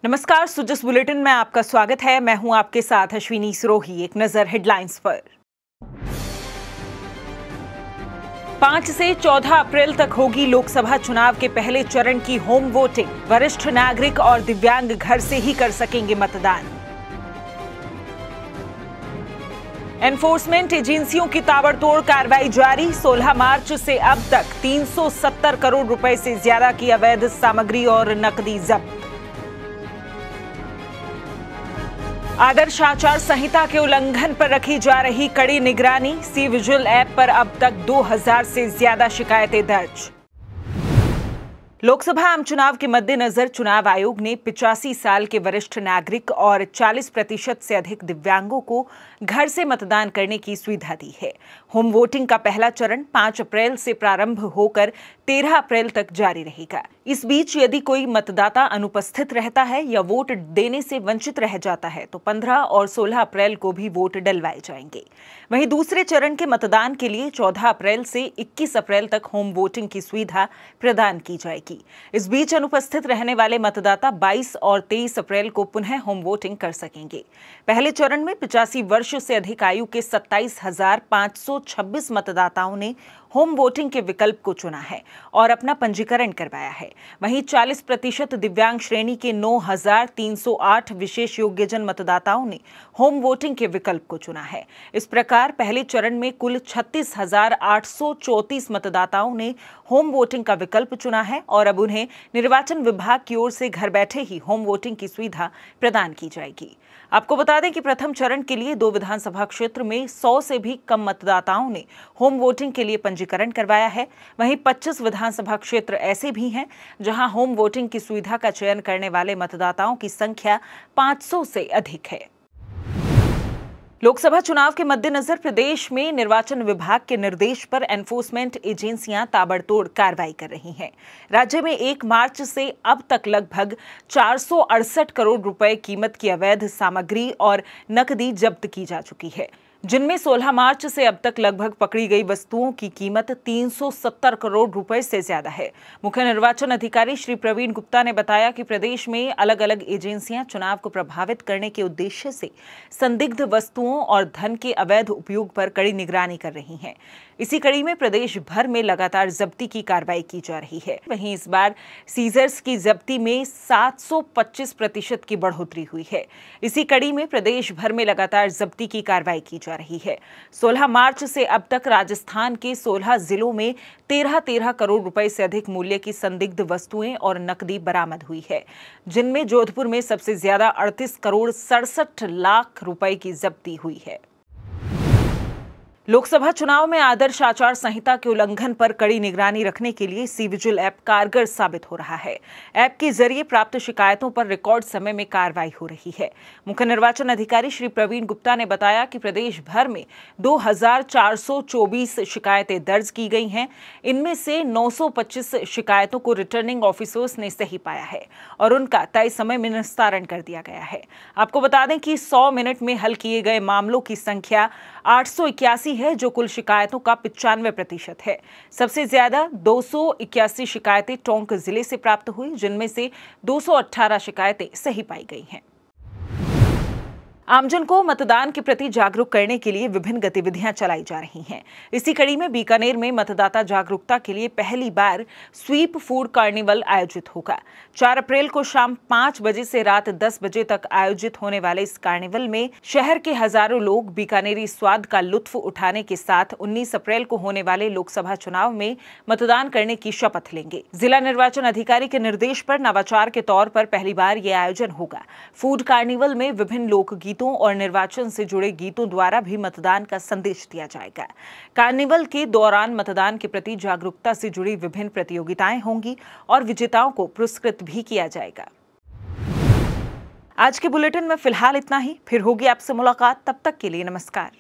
नमस्कार, सुजस बुलेटिन में आपका स्वागत है। मैं हूं आपके साथ अश्विनी सिरोही। एक नजर हेडलाइंस पर। 5 से 14 अप्रैल तक होगी लोकसभा चुनाव के पहले चरण की होम वोटिंग। वरिष्ठ नागरिक और दिव्यांग घर से ही कर सकेंगे मतदान। एनफोर्समेंट एजेंसियों की ताबड़तोड़ कार्रवाई जारी। 16 मार्च से अब तक 370 करोड़ रुपए से ज्यादा की अवैध सामग्री और नकदी जब्त। आदर्श आचार संहिता के उल्लंघन पर रखी जा रही कड़ी निगरानी। सी विजिल ऐप पर अब तक 2000 से ज्यादा शिकायतें दर्ज। लोकसभा आम चुनाव के मद्देनजर चुनाव आयोग ने 85 साल के वरिष्ठ नागरिक और 40% से अधिक दिव्यांगों को घर से मतदान करने की सुविधा दी है। होम वोटिंग का पहला चरण 5 अप्रैल से प्रारंभ होकर 13 अप्रैल तक जारी रहेगा। इस बीच यदि कोई मतदाता अनुपस्थित रहता है या वोट देने से वंचित रह जाता है तो 15 और 16 अप्रैल को भी वोट डलवाए जाएंगे। वहीं दूसरे चरण के मतदान के लिए 14 अप्रैल से 21 अप्रैल तक होम वोटिंग की सुविधा प्रदान की जाएगी। इस बीच अनुपस्थित रहने वाले मतदाता 22 और 23 अप्रैल को पुनः होम वोटिंग कर सकेंगे। पहले चरण में 85 वर्ष से अधिक आयु के 27,526 मतदाताओं ने होम वोटिंग के विकल्प को चुना है और अपना पंजीकरण करवाया है। वहीं 40% दिव्यांग श्रेणी के 9,308 विशेष योग्यजन मतदाताओं ने होम वोटिंग के विकल्प को चुना है। इस प्रकार पहले चरण में कुल 36,834 मतदाताओं ने होम वोटिंग का विकल्प चुना है और अब उन्हें निर्वाचन विभाग की ओर से घर बैठे ही होम वोटिंग की सुविधा प्रदान की जाएगी। आपको बता दें कि प्रथम चरण के लिए 2 विधानसभा क्षेत्र में 100 से भी कम मतदाताओं ने होम वोटिंग के लिए पंजीकरण करवाया है। वहीं 25 विधानसभा क्षेत्र ऐसे भी हैं जहां होम वोटिंग की सुविधा का चयन करने वाले मतदाताओं की संख्या 500 से अधिक है। लोकसभा चुनाव के मद्देनजर प्रदेश में निर्वाचन विभाग के निर्देश पर एनफोर्समेंट एजेंसियां ताबड़तोड़ कार्रवाई कर रही हैं। राज्य में 1 मार्च से अब तक लगभग 468 करोड़ रुपए कीमत की अवैध सामग्री और नकदी जब्त की जा चुकी है, जिनमें 16 मार्च से अब तक लगभग पकड़ी गई वस्तुओं की कीमत 370 करोड़ रुपए से ज्यादा है। मुख्य निर्वाचन अधिकारी श्री प्रवीण गुप्ता ने बताया कि प्रदेश में अलग अलग एजेंसियां चुनाव को प्रभावित करने के उद्देश्य से संदिग्ध वस्तुओं और धन के अवैध उपयोग पर कड़ी निगरानी कर रही हैं। इसी कड़ी में प्रदेश भर में लगातार जब्ती की कार्रवाई की जा रही है। वहीं इस बार सीजर्स की जब्ती में 725% की बढ़ोतरी हुई है। इसी कड़ी में प्रदेश भर में लगातार जब्ती की कार्रवाई की जा रही है। 16 मार्च से अब तक राजस्थान के 16 जिलों में 13 करोड़ रुपए से अधिक मूल्य की संदिग्ध वस्तुएं और नकदी बरामद हुई है, जिनमें जोधपुर में सबसे ज्यादा 38 करोड़ 67 लाख रुपए की जब्ती हुई है। लोकसभा चुनाव में आदर्श आचार संहिता के उल्लंघन पर कड़ी निगरानी रखने के लिए सी विजिल ऐप कारगर साबित हो रहा है। ऐप के जरिए प्राप्त शिकायतों पर रिकॉर्ड समय में कार्रवाई हो रही है। मुख्य निर्वाचन अधिकारी श्री प्रवीण गुप्ता ने बताया कि प्रदेश भर में 2424 शिकायतें दर्ज की गई हैं। इनमें से 925 शिकायतों को रिटर्निंग ऑफिसर्स ने सही पाया है और उनका तय समय में निस्तारण कर दिया गया है। आपको बता दें कि 100 मिनट में हल किए गए मामलों की संख्या 881 है, जो कुल शिकायतों का 95% है। सबसे ज्यादा 281 शिकायतें टोंक जिले से प्राप्त हुई, जिनमें से 218 शिकायतें सही पाई गई हैं। आमजन को मतदान के प्रति जागरूक करने के लिए विभिन्न गतिविधियां चलाई जा रही हैं। इसी कड़ी में बीकानेर में मतदाता जागरूकता के लिए पहली बार स्वीप फूड कार्निवल आयोजित होगा। 4 अप्रैल को शाम 5 बजे से रात 10 बजे तक आयोजित होने वाले इस कार्निवल में शहर के हजारों लोग बीकानेरी स्वाद का लुत्फ उठाने के साथ 19 अप्रैल को होने वाले लोकसभा चुनाव में मतदान करने की शपथ लेंगे। जिला निर्वाचन अधिकारी के निर्देश पर नवाचार के तौर पर पहली बार यह आयोजन होगा। फूड कार्निवल में विभिन्न लोकगीतों और निर्वाचन से जुड़े गीतों द्वारा भी मतदान का संदेश दिया जाएगा। कार्निवल के दौरान मतदान के प्रति जागरूकता से जुड़ी विभिन्न प्रतियोगिताएं होंगी और विजेताओं को पुरस्कृत भी किया जाएगा। आज के बुलेटिन में फिलहाल इतना ही। फिर होगी आपसे मुलाकात, तब तक के लिए नमस्कार।